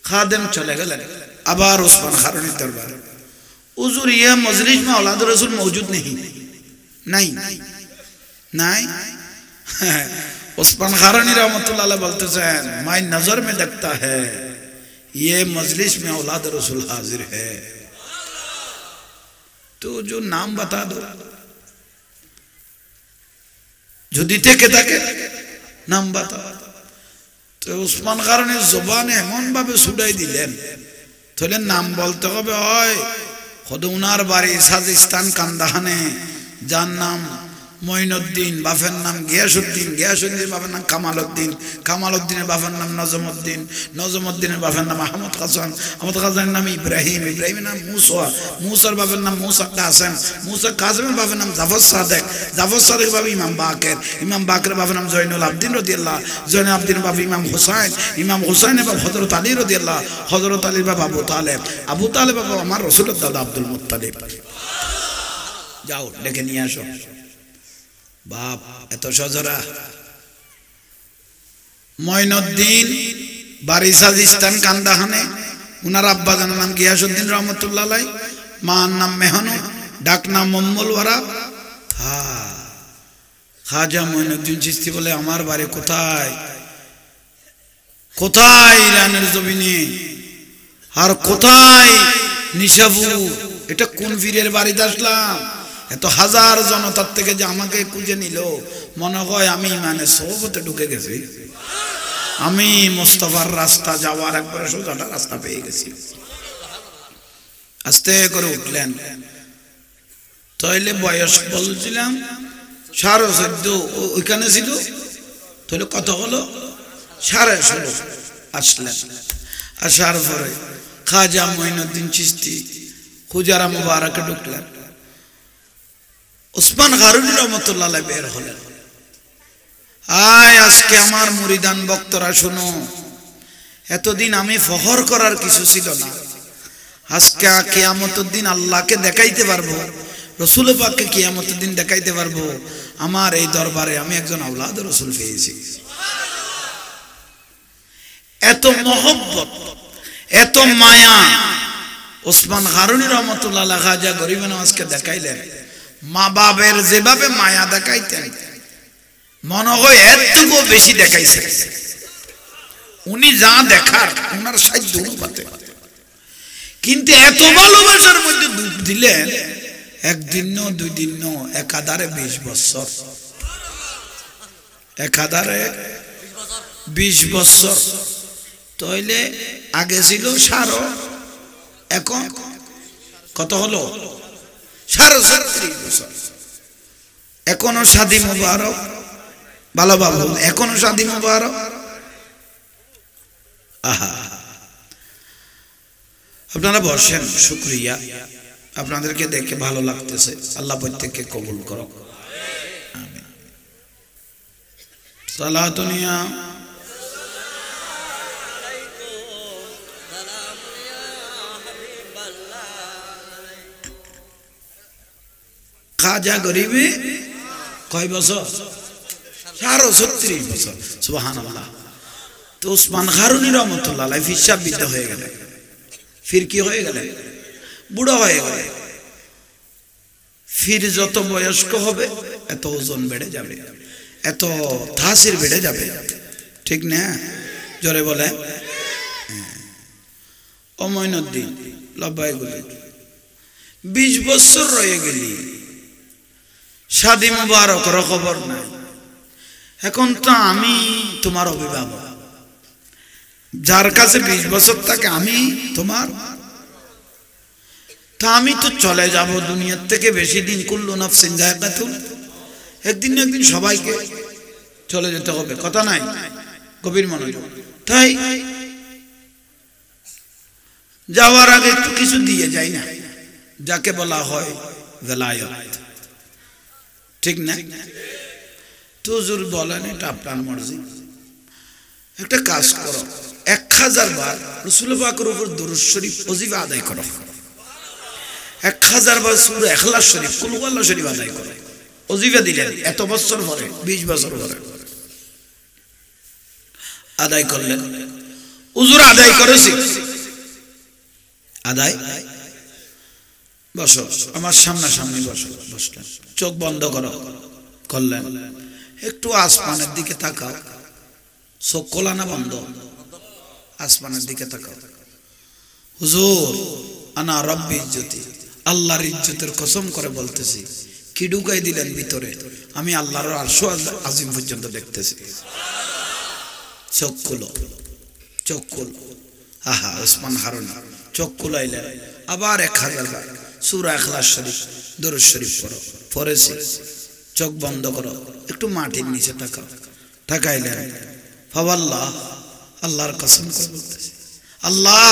A: খাদেম চলে গেলেন আবার ওসমান হারুনির দরবারে। হুজুর ये मजलिस में औलाद रसूल मौजूद नहीं। नहीं नहीं ওসমান হারুনি রাহমাতুল্লাহ আলাইহি বলতেছেন, मैं नजर में देखता है ये मजलिस में औलाद रसूल हाजिर है। तो जो नाम बता दो, जो दीते के ताके नाम बता। तो उस्मान हारুনি জবানে এমন ভাবে ছুড়াই দিলেন, তাহলে নাম বলতে হবে। হয় খোদ উনার বাড়ি সাজিস্তান কান্দাহানে, যার নাম মঈনুদ্দিন, বাপের নাম গিয়াসউদ্দিন, গিয়াসউদ্দিনের বাপের নাম কামালউদ্দিন, কামালউদ্দিনের বাপের নাম নজমউদ্দিন, নজমউদ্দিনের বাপের নাম আহমদ হাসান, আহমদ হাসানের নাম ইব্রাহিম, ইব্রাহিমের নাম মুসা, মুসার বাপের নাম মুসা কাসেম, মুসা কাসেমের বাপের নাম জাফর সাদেক, জাফর সাদেক বাবা ইমাম বাকের, ইমাম বাকের বাপের নাম জয়নুল আবদিন রাদিয়াল্লাহ, জয়নুল আবদিনের বাবা ইমাম হুসাইন, ইমাম হুসাইনের বাবা হযরত আলী রাদিয়াল্লাহ, হযরত আলীর বাবা আবু তালেব, আবু তালেব বাবা আমার রাসূলের দাদা আব্দুল মুত্তালিব। যাও ডেকে নিয়ে আসো। বাপ এত সজরা। মঈনুদ্দিন বাড়ি সাজিস্তান কান্দাহানে, উনার আব্বা জানার নাম গিয়াসউদ্দিন রহমতুল্লাহ আলাইহি, মার নাম মেহনু, ডাক নাম মুম্মুল ওয়ারা। খাজা মঈনুদ্দিন চিশতি বলে আমার বাড়ি কোথায় কোথায় ইরানের জমিনে আর কোথায় নিশাপুর এটা কোন পীরের বাড়িতে আসলাম এত হাজার জনতার থেকে যে আমাকে খুঁজে নিল মনে হয় আমি ইমানের সোহবতে ঢুকে গেছি আমি মুস্তাফার রাস্তা যাওয়ার একবার সোজাটা রাস্তা পেয়ে গেছি আস্তে করে উঠলেন তাইলে বয়স বলছিলাম 14.5 ওইখানে ছিল তাহলে কত হলো 16.5 আসলেন আসার পরে খাজা মঈনুদ্দিন চিশতি হুজারা মুবারকে ঢুকলেন ওসমান গারুনী রহমাতুল্লাহ আলাইহি বের হলেন আয় আজকে আমার মুরিদান ভক্তরা শুনো এতদিন আমি ফখর করার কিছু ছিল না আজকে কিয়ামতের দিন আল্লাহকে দেখাইতে পারবো রাসূল পাককে কিয়ামতের দিন দেখাইতে পারবো আমার এই দরবারে আমি একজন আওলাদ রাসূল পেয়েছি এত মহব্বত এত মায়া ওসমান গারুনী রহমাতুল্লাহ আলাইহি খাজা গরিব নওয়াজকে দেখাইলেন মা বাবার যেভাবে মায়া দেখাইতেন মনে হয় এতটুকু বেশি দেখাইছে উনি যা দেখার ওনার সাধ্য অনুপাতে কিন্তু এত ভালোবাসার মধ্যে ডুব দিলেন একদিন না দুই দিন না একাধারে 20 বছর একাধারে 20 বছর তাইলে আগে ছিল 12 এখন কত হলো 37 বছর এখনো শাদী মুবারক ভালো বাবু এখনো শাদী মুবারক আহা আপনারা বসেন শুকরিয়া আপনাদেরকে দেখে ভালো লাগতেছে আল্লাহ প্রত্যেককে কবুল করুক আমিন সালাতুনিয়া খাজা গরিবে কয় বছর 36 বছর সুবহানাল্লাহ তো ওসমান গারুনী রহমাতুল্লাহ আলাইহি হিসাব বিদ্যা হয়ে গেল ফির কি হয়ে গেল বুড়ো হয়ে গেল ফির যত বয়স্ক হবে এত ওজন বেড়ে যাবে এত তাসির বেড়ে যাবে ঠিক না জোরে বলে ও মঈনুদ্দিন লব্বাই গুলি 20 বছর রয়ে গেলি শাদী মুবারকের খবর নাই এখন তো আমি তোমার অভিভাবক যার কাছে 20 বছর থাকে আমি তোমার তা আমি তো চলে যাব দুনিয়ার থেকে বেশি দিন কুল্লু নাফসিন যায়কাতুল একদিন না একদিন সবাইকে চলে যেতে হবে কথা নাই গভীর মনোযোগ তাই যাওয়ার আগে একটু কিছু দিয়ে যাই না যাকে বলা হয় ভেলায়ত ঠিক না তো হুজুর বলেন এটা আপনার মর্জি একটা কাজ করো 1000 বার রাসূল পাকের উপর দরুদ শরীফ ওজিফা আদায় করো 1000 বার সূরা ইখলাস শরীফ কুল হুয়াল্লাহ শরীফ আদায় করো ওজিফা দিলেন এত বছর পরে 20 বছর পরে আদায় করলেন হুজুর আদায় করেছি আদায় বসো আমার সামনাসামনি বসো বসলেন চোখ বন্ধ করো করলেন একটু আসমানের দিকে তাকাও চোখ খোলা না বন্ধ আসমানের দিকে তাকাও হুজুর আনা রব্বি ইজ্জতি আল্লাহর ইজ্জতের কসম করে বলতেছি কি ঢুকাই দিলেন ভিতরে আমি আল্লাহর আরশ আজিম পর্যন্ত দেখতেছি চোখ খুলো চোখ খুলো আহা ওসমান গারুনী চোখ খুলাইলেন আবার 1000 বার সূরা ইখলাস শরীফ দরুদ শরীফ পড়ো পড়েছি চোখ বন্ধ করো একটু মাটির নিচে তাকাও তাকাইলেন ফাওয়াল্লাহ আল্লাহর কসম করে বলতেছি আল্লাহ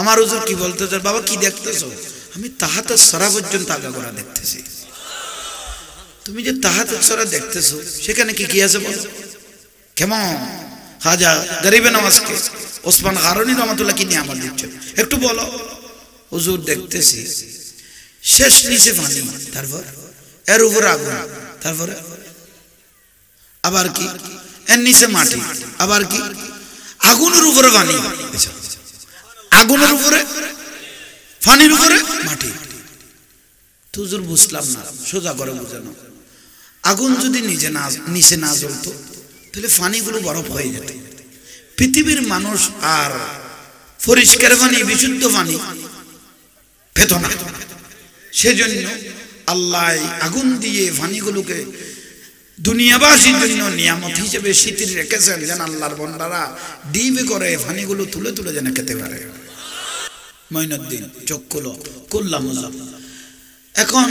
A: আমার হুজুর কি বলতেছে বাবা কি দেখতেছো আমি তাহাতের সরা পর্যন্ত আগা করা দেখতেছি তুমি যে তাহাতের সরা দেখতেছো সেখানে কি কি আছে বলো কেমন খাজা গরিবে নওয়াজকে ওসমান গারুনী রহমাতুল্লাহ কি নিয়ামত দিচ্ছে একটু বলো হুজুর দেখতেছি শেষ নিচে পানি তারপর এর উপর আগুন তারপরে আবার কি এর নিচে মাটি আবার কি আগুনের উপরে পানি আগুনের উপরে পানির উপরে মাটি তো হুজুর বুঝলাম না সোজা করে বুঝানো আগুন যদি নিচে না জ্বলতো তাহলে পানিগুলো বরফ হয়ে যেত। পৃথিবীর মানুষ আর পরিষ্কার পানি, বিশুদ্ধ পানি পেত না। সেজন্য আল্লাহ আগুন দিয়ে পানিগুলোকে দুনিয়াবাসীর জন্য নিয়ামত হিসেবে শীতিল রেখেছেন, যেন আল্লাহর বান্দারা ডিবে করে পানিগুলো তুলে তুলে যেন খেতে পারে। মঈনুদ্দিন চোখ খুলো, করলাম। এখন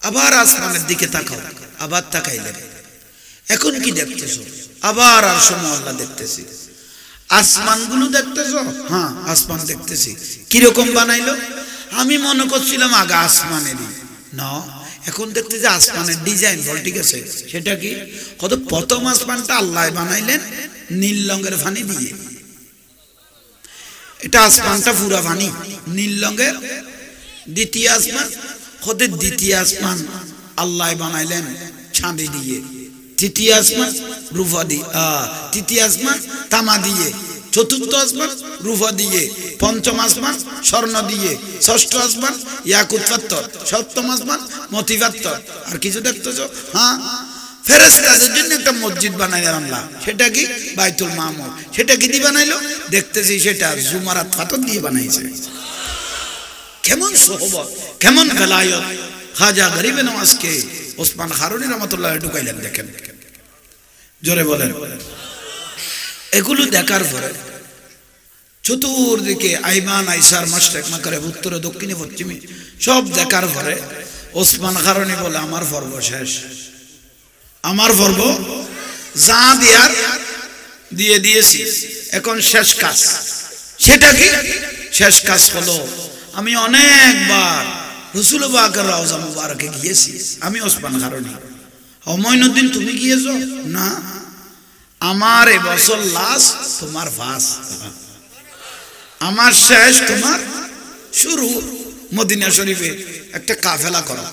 A: আবার আসমানের দিকে তাকাও, আবার তাকাইলেন। এখন কি দেখতেছো? আবার আর সময় আল্লাহ দেখতেছি। আসমানগুলো দেখতেছো? হ্যাঁ, আসমান দেখতেছি। কিরকম বানাইলো? আমি মনে করছিলাম আগা আসমানেরই না, এখন দেখতে যে আসমানের ডিজাইন বল, ঠিক আছে। সেটা কি? কত প্রথম আসমানটা আল্লাহ বানাইলেন নীল রঙের পানি দিয়ে। এটা আসমানটা পুরা পানি নীল রঙের। দ্বিতীয় আসমান, কত দ্বিতীয় আসমান আল্লাহ বানাইলেন চাঁদি দিয়ে। তৃতীয় আসমান রূপা দিয়ে, তৃতীয় আসমান তামা দিয়ে। চতুর্থ আসমান রূপা দিয়ে। পঞ্চম আসমান স্বর্ণ দিয়ে। ষষ্ঠ আসমান ইয়াকুত পাথর। সপ্তম আসমান মতি পাথর। আর কিছু দেখতেছো? হ্যাঁ, ফেরেশতাদের জন্য একটা মসজিদ বানাইলেন আল্লাহ। সেটা কি? বাইতুল মামুর। সেটা কি দিয়ে বানাইলো? দেখতেছি সেটা জুমারাত পাথর দিয়ে বানাইছে। কেমন সোহবত, কেমন বেলায়ত! খাজা গরিবে নওয়াজকে ওসমান হারুনি রহমাতুল্লাহ ঢুকাইলেন। দেখেন, জোরে বলেন। এগুলো দেখার পরে চতুর্দিকে আইমান আইসার মাশরিক মাগরিব উত্তরে দক্ষিণে পশ্চিমে সব দেখার পরে ওসমান হারুনি বলে, আমার পর্ব শেষ, আমার পর্ব যা দেয়ার দিয়ে দিয়েছি, এখন শেষ কাজ। সেটা কি? শেষ কাজ হলো আমি অনেকবার রাসূল পাকের রওজা মুবারকে গিয়েছি। আমি ওসমান হারুনি। মঈনুদ্দিন তুমি গিয়েছো? না, আমার এবছর লাস্ট, তোমার ফার্স্ট। আমার শেষ, তোমার শুরু। মদিনা শরীফে একটা কাফেলা করা।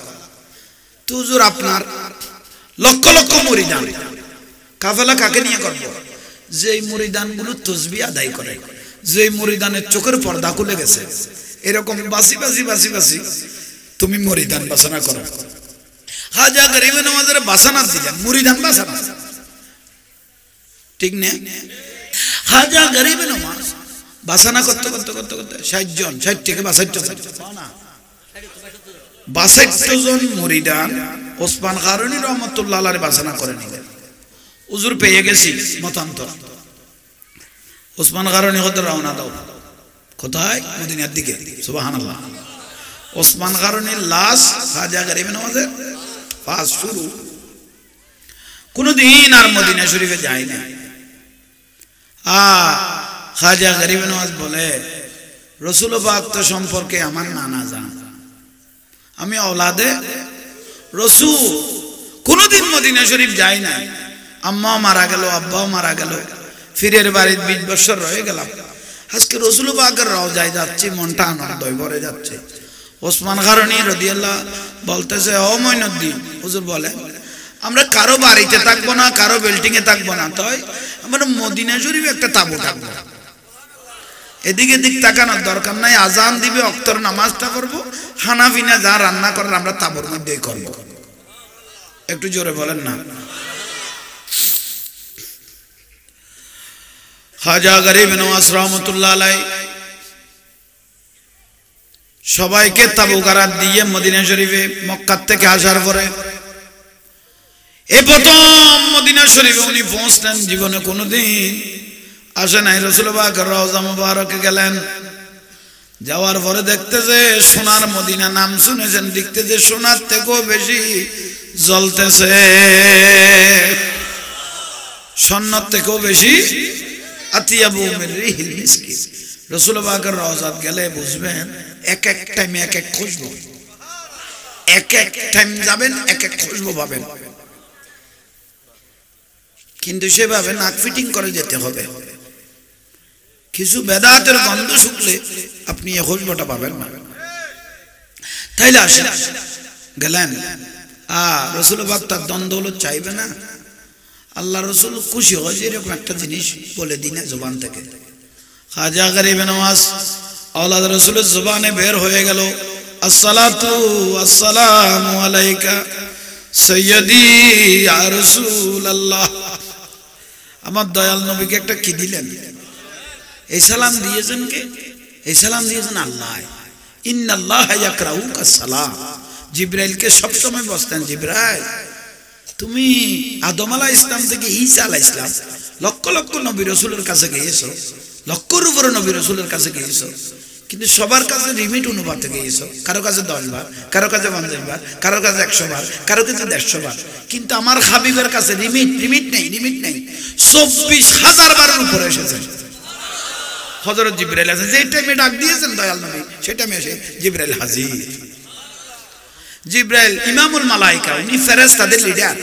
A: তো হুজুর আপনার লক্ষ লক্ষ মুরিদান, কাফেলা কাকে নিয়ে করব? যেই মুরিদানগুলো তাসবিহ আদায় করে, যেই মুরিদানের চোখের পর্দা খুলে গেছে, এরকম বাসি বাসি বাসি বাসি তুমি মুরিদান বাসনা করো। খাজা গরিবে নওয়াজের বাসনা দিলেন, মুরিদান বাসনা, ঠিক না? খাজা গরিবে নওয়াজ বাসনা করতে করতে করতে করতে 60 জন, 60 থেকে 62 জন মুরিদান ওসমান হারুনি রহমাতুল্লাহ আলাইহি বাসনা করে নিলেন। হুজুর পেয়ে গেছি মতান্তর। ওসমান হারুনি কত রওনা দাও, কোথায়? মদিনার দিকে। সুবহানাল্লাহ। ওসমান হারুনির লাশ খাজা গরিবে নওয়াজের ফার্স্ট শুরু। কোনদিন আর মদিনা শরীফে যায় না। খাজা গরিবে নওয়াজ বলে, রাসূল পাক তো সম্পর্কে আমার নানা জান, আমি औलादे রাসূল, কোনদিন মদিনা শরীফ যাই না। আম্মা মারা গেল, আব্বাও মারা গেল, ফিরের বাড়িতে 20 বছর রয়ে গেলাম। আজকে রাসূল পাকের রওজায় যাচ্ছি, মনটা আনন্দয় ভরে যাচ্ছে। ওসমান হারুনি রাদিয়াল্লাহু বলতেছে, ও মঈনুদ্দিন, হুজুর বলে, আমরা কারো বাড়িতে থাকবো না, কারো বিল্ডিং এ থাকবো না, তাই আমরা মদিনা শরীফে একটা তাঁবু থাকবো। এদিকে দিক তাকানোর দরকার নাই, আজান দিবে, ওয়াক্তের নামাজটা করবো, খানা পিনা যা রান্না করার আমরা তাঁবুর মধ্যেই করবো। একটু জোরে বলেন না। খাজা গরিবে নওয়াজ রহমাতুল্লাহ আলাইহি সবাইকে তাঁবু গারাত দিয়ে মদিনা শরীফে মক্কা থেকে আসার পরে এই প্রথম মদিনা শরীফে উনি পৌঁছলেন। জীবনে কোনোদিন আসে নাই। রাসূল পাকের রওজা মুবারকে গেলেন। যাওয়ার পরে দেখতে যে সোনার মদিনা, নাম শুনেছেন, দেখতে যে সোনার থেকেও বেশি জ্বলতেছে, স্বর্ণের থেকেও বেশি। আতিয়াবু মির রিহিল মিসকি। রাসূল পাকের রওজাত গেলে বুঝবেন, এক এক টাইমে এক এক খুশবু, এক এক টাইম যাবেন এক এক খুশবু পাবেন। কিন্তু সেভাবে নাক ফিটিং করে যেতে হবে। কিছু বেদাতের গন্ধ শুকলে আপনি এই খুশবুটা পাবেন না। তাইলে আসেন, গেলেন। রাসূল পাক তার দ্বন্দ্ব চাইবে না। আল্লাহ রাসূল খুশি হয় যে এরকম একটা জিনিস বলে দিনে জবান থেকে। খাজা গরিবে নওয়াজ আওলাদ রাসূলের জবানে বের হয়ে গেল, আসসালাতু ওয়াসসালামু আলাইকা সৈয়দি ইয়া রাসূলুল্লাহ। আমার দয়াল নবীকে একটা কি দিলেন? এই সালাম দিয়েছেন কে? এই সালাম দিয়েছেন আল্লাহ। ইন্নাল্লাহ ইয়াকরাউকা সালাম। জিবরাইলকে সবসময় বলতেন, জিবরাইল তুমি আদম আলাইহিস সালাম থেকে ঈসা আলাইহিস সালাম লক্ষ লক্ষ নবী রাসূলের কাছে গিয়েছো, লক্ষর উপরে নবী রাসূলের কাছে গিয়েছো, কিন্তু সবার কাছে লিমিট অনুপাতে গিয়েছো। কারো কাছে 10 বার, কারো কাছে 50 বার, কারো কাছে 100 বার, কারো কাছে 150 বার, কিন্তু আমার হাবিবের কাছে লিমিট নেই 24,000 বারের উপরে এসেছেন। হযরত জিবরাইল আছেন, যে টাইমে ডাক দিয়েছেন দয়াল নবী, সেই টাইমে এসে জিবরাইল হাজির। জিবরাইল ইমামুল মালায়েকা, উনি ফেরেশতাদের লিডার।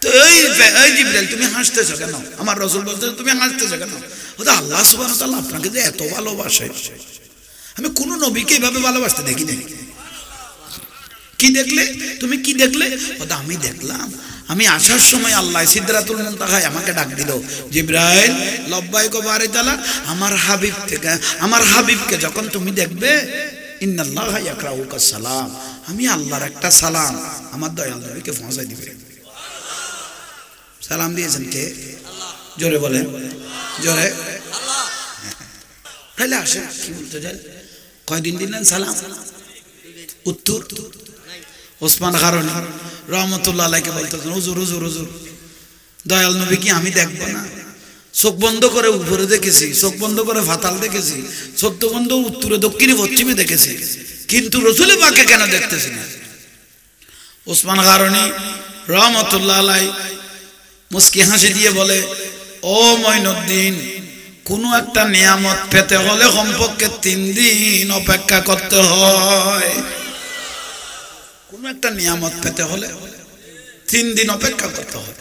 A: তো এই জিবরাইল তুমি হাসতেছো কেন? আমার রাসূল বলতেছে তুমি হাসতেছো কেন? ওটা আল্লাহ সুবহানাহু ওয়া তাআলা আপনাকে যে এত ভালোবাসে, আমি কোন নবীকে এইভাবে ভালোবাসতে দেখি নাই। কি দেখলে তুমি? কি দেখলে? ওটা আমি দেখলাম, আমি আসার সময় আল্লাহ সিদরাতুল মুনতাহায় আমাকে ডাক দিল, জিবরাইল লব্বাইক ওয়া বারিক তাআলা, আমার হাবিব থেকে আমার হাবিবকে যখন তুমি দেখবে, ইন্নাল্লাহ ইয়াকরাউকা সালাম, আমি আল্লাহর একটা সালাম আমার দয়াল নবীকে পৌঁছাই দিবে। সালাম দিয়েছেন কে? জোরে বলেন, জোরে। তাহলে আসে কি বলতে চাই, কয়দিন দিলেন সালাম? উত্তর ওসমান গারনী রহমতুল্লাহ আলাইহি বলতেছেন, হুজুর হুজুর হুজুর দয়াল নবী কি আমি দেখবো না? চোখ বন্ধ করে উপরে দেখেছি, চোখ বন্ধ করে ফাতাল দেখেছি, চোখ বন্ধ উত্তরে দক্ষিণে পশ্চিমে দেখেছি, কিন্তু রাসূল পাককে কেন দেখতেছি না? ওসমান গারনী রহমতুল্লাহ আলাইহি মুস্কি হাসি দিয়ে বলে, ও মঈনুদ্দিন, কোন একটা নিয়ামত পেতে হলে কমপক্ষে 3 দিন অপেক্ষা করতে হয়। কোন একটা নিয়ামত পেতে হলে 3 দিন অপেক্ষা করতে হয়।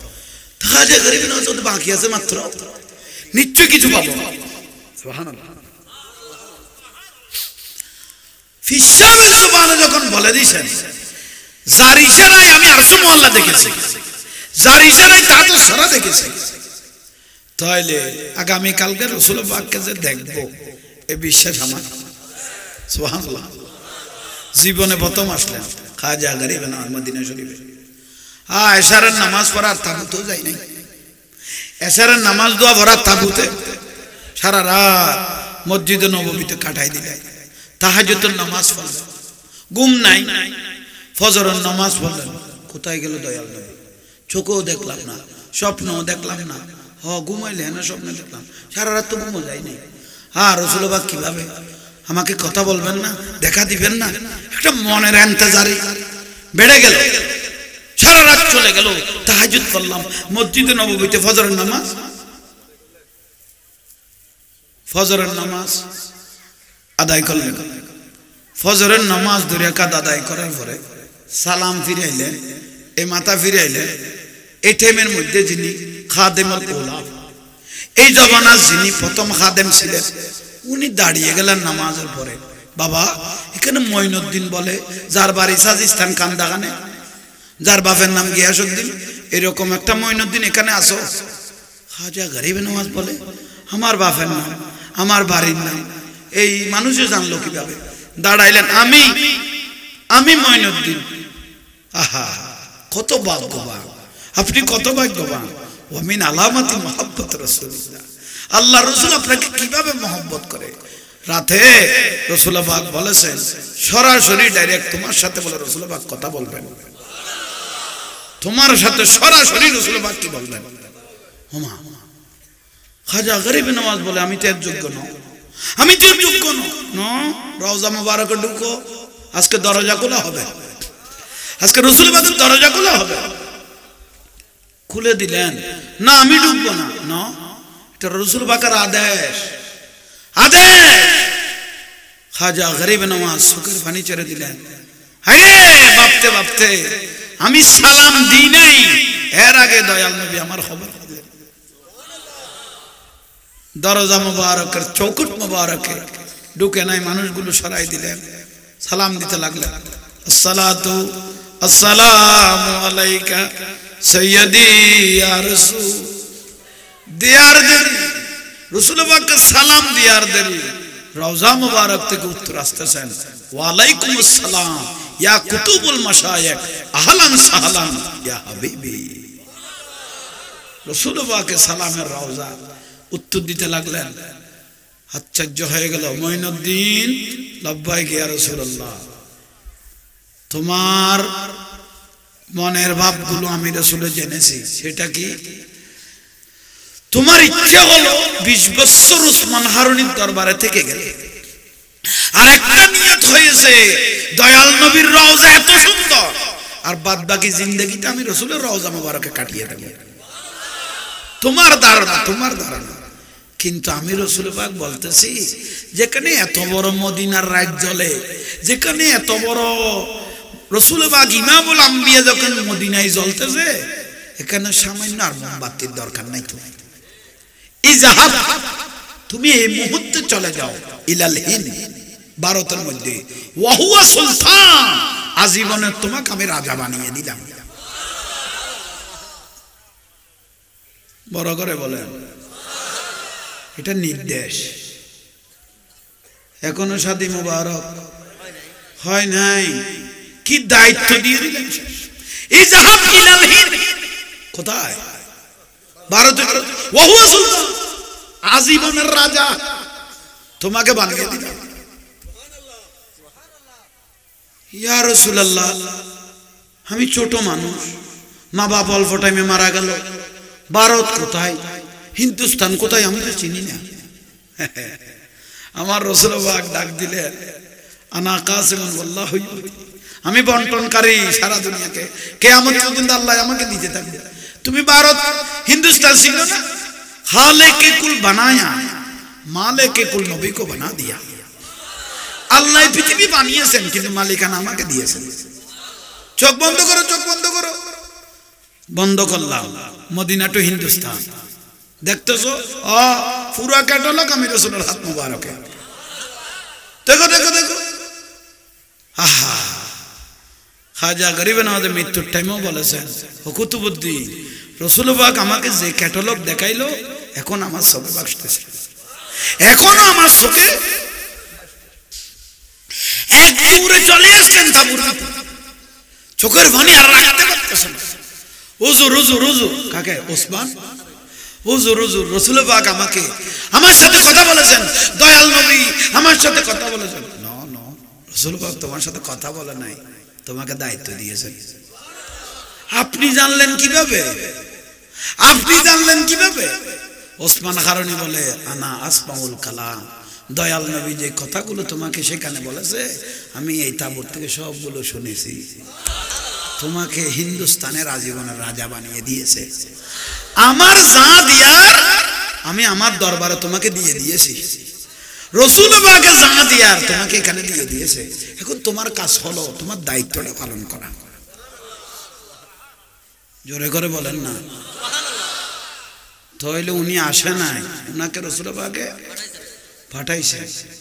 A: খাজা গরিব নওয়াজ তো বাকি আছে মাত্র, নিশ্চয় কিছু পাবো। সুবহানাল্লাহ। ফিসাবের জবানে যখন বলে দিয়েছেন, যার ইশারায় আমি আরশু মহল্লা দেখেছি, যার ইশারায় তাজ সারা দেখেছি, তাইলে আগামী কালকে রাসূল পাককে যে দেখবো এই বিশ্বাস আমার। সুবহানাল্লাহ। জীবনে প্রথম আসলেন খাজা গরিব নওয়াজ মদিনা শরীফে। এশারের নামাজ পড়ার তাবুতেও যাই নাই, এশারের নামাজ দোয়া ভরার তাবুতে সারা রাত মসজিদে নববীতে কাটাই দিলেন। তাহাজ্জুদের নামাজ পড়লেন, ঘুম নাই, ফজরের নামাজ পড়লেন। কোথায় গেল দয়াল নবী? চোখেও দেখলাম না, স্বপ্নও দেখলাম না। ঘুমাইলে না স্বপ্নে দেখলাম, সারা রাত তো ঘুমও যায় নাই। রাসূল পাক কিভাবে আমাকে কথা বলবেন না, দেখা দিবেন না, একটা মনের ইন্তজারে বেড়ে গেল। সারা রাত চলে গেল, তাহাজ্জুদ পড়লাম মসজিদে নববীতে, ফজরের নামাজ আদায় করলেন। ফজরের নামাজ 2 রাকাত আদায় করার পরে সালাম ফিরাইলেন, এই মাথা ফিরাইলেন। এই টাইমের মধ্যে যিনি খাদেমুল উলা, এই জমানার যিনি প্রথম খাদেম ছিলেন, উনি দাঁড়িয়ে গেলেন নামাজের পরে। বাবা, এখানে মঈনুদ্দিন বলে, যার বাড়ি সাজিস্তান কান্দাখানে, যার বাপের নাম গিয়াসউদ্দিন, এরকম একটা মঈনুদ্দিন এখানে আসো। খাজা গরিব নওয়াজ বলে, আমার বাপের নাম, আমার বাড়ির নাম এই মানুষে জানলো কিভাবে? দাঁড়াইলেন, আমি মঈনুদ্দিন। আহা, কত ভাগ্যবান আপনি, কত ভাগ্যবান। ওয়া মিন আলামাতি মুহাব্বত রাসূলিল্লাহ, আল্লাহ রাসূল আপনাকে কিভাবে মহব্বত করে। রাতে রাসূল পাক বলেছেন, সরাসরি ডাইরেক্ট তোমার সাথে বলে রাসূল পাক কথা বলবেন, তোমার সাথে সরাসরি রাসূল পাক কি বলবেন? ওমা, খাজা গরিব নওয়াজ বলে, আমি তো এর যোগ্য নই, আমি তো এর যোগ্য নই। রওজা মুবারকে ঢুকো, আজকে দরজা খোলা হবে, আজকে রাসূল পাকের দরজা খোলা হবে। খুলে দিলেন, না আমি ঢুকবো না, এটা রাসূল পাকের আদেশ। খাজা গরিব নওয়াজ চোখের পানি ছেড়ে দিলেন। ভাবতে ভাবতে আমি সালাম দিই নাই, এর আগে দয়াল নবী আমার খবর দিলেন। দরজা মুবারকের চৌকুট মুবারকে ঢুকে নাই, মানুষগুলো সরাই দিলেন, সালাম দিতে লাগলেন। আসসালাতু আসসালামু আলাইকা সৈয়দি ইয়া রাসূল। দিয়ার দেরি, রাসূল পাককে সালাম দিয়ার দেরি, রওজা মুবারক থেকে উত্তর আসতেছেন, ওয়া আলাইকুমুস সালাম ইয়া কুতুবুল মাশায়েখ আহলান সাহলান ইয়া হাবিবি। রাসূল পাকের সালামের রওজা উত্তর দিতে লাগলেন। আশ্চর্য হয়ে গেল। মঈনুদ্দিন লাব্বাইক ইয়া রাসূলুল্লাহ, তোমার মনের ভাবগুলো আমি রাসূলে জেনেছি। সেটা কি? তোমার ইচ্ছা হলো 20 বছর উসমান হারুনির দরবারে থেকে গেলে, আর একটা নিয়ত হয়েছে দয়াল নবীর রওজা এত সুন্দর, আর বাদ বাকি জিন্দেগিটা আমি রাসূলের রওজা মোবারকে কাটিয়ে দেব। তোমার ধারণা। কিন্তু আমি রাসূল পাক বলতেছি, যেখানে এত বড় মদিনার রাত জ্বলে, যেখানে এত বড় রাসূল পাক ইমামুল আম্বিয়া যখন মদিনায় জ্বলতেছে, এখানে সামান্য আর মোমবাতির দরকার নাই। ইযহাব, তুমি এই মুহূর্তে চলে যাও ইলাল হিন্দ, ভারতের মধ্যে, ওয়া হুয়া সুলতান, আজীবনের তোমাকে আমি রাজা বানিয়ে দিলাম। বড় করে বলেন, এটা নির্দেশ। এখনো শাদী মুবারক হয় নাই, কি দায়িত্ব দিয়ে দিলেন। ইযহাব ইলাল হিন্দ, কোথায়? ভারতে। ওয়া হুয়া সুলতান, আজীবনের রাজা তোমাকে বানিয়ে দিলাম। ইয়া রাসূলুল্লাহ, আমি ছোট মানুষ, মা বাবা অল্প টাইমে মারা গেল, ভারত কোথায়, হিন্দুস্তান কোথায় আমি তো চিনি না। আমার রাসূল পাক ডাক দিলেন, আনা কাসিমুন ওয়াল্লাহু, আমি বন্টনকারী সারা দুনিয়াকে, কিয়ামত পর্যন্ত আল্লাহ আমাকে দিতে থাকবে। তুমি ভারত হিন্দুস্তান ছিল না, খালেকে কুল বানায়া মালিকে কুল নবী কো বানা দিয়া। আল্লাহ পৃথিবী বানিয়েছেন, কিন্তু মালিকানা আমাকে দিয়েছেন। চোখ বন্ধ করো, চোখ বন্ধ করো। বন্ধ করলাম। মদিনা টু হিন্দুস্তান দেখতেছো, পুরা ক্যাটালগ আমি রাসূলের হাত মুবারকে। দেখো দেখো দেখো, আহা। খাজা গরিব নওয়াজের মৃত্যুর টাইমেও বলেছেন, ও কুতুবুদ্দিন, রাসূল পাক আমাকে যে ক্যাটালগ দেখাইলো, এখন আমার চোখে ভাসতেছে, এখনো আমার চোখে। এক দৌড়ে চলে আসছেন তাবুর, চোখের পানি আর রাখতে পারতেছেন। হুজুর হুজুর হুজুর, কাকে? ওসমান। হুজুর হুজুর, রাসূল পাক আমাকে, আমার সাথে কথা বলেছেন, দয়াল নবী আমার সাথে কথা বলেছেন। না না, রাসূল পাক তোমার সাথে কথা বলে নাই, তোমাকে দায়িত্ব দিয়েছেন। আপনি জানলেন কিভাবে? আপনি জানলেন কিভাবে? ওসমান হারুনি বলে, আনা আসমাউল কালাম, দয়াল নবী যে কথাগুলো তোমাকে সেখানে বলেছে, আমি এই তাবুর থেকে সবগুলো শুনেছি। তোমাকে হিন্দুস্তানের আজীবনের রাজা বানিয়ে দিয়েছে। আমার যা দিয়ার আমি আমার দরবারে তোমাকে দিয়ে দিয়েছি। রাসূল পাকের যা দিয়ার তোমাকে এখানে দিয়ে দিয়েছে। এখন তোমার কাজ হলো তোমার দায়িত্বটা পালন করা। জোরে করে বলেন না। তাহলে উনি আসে নাই, উনাকে রাসূল পাকে পাঠাইছে।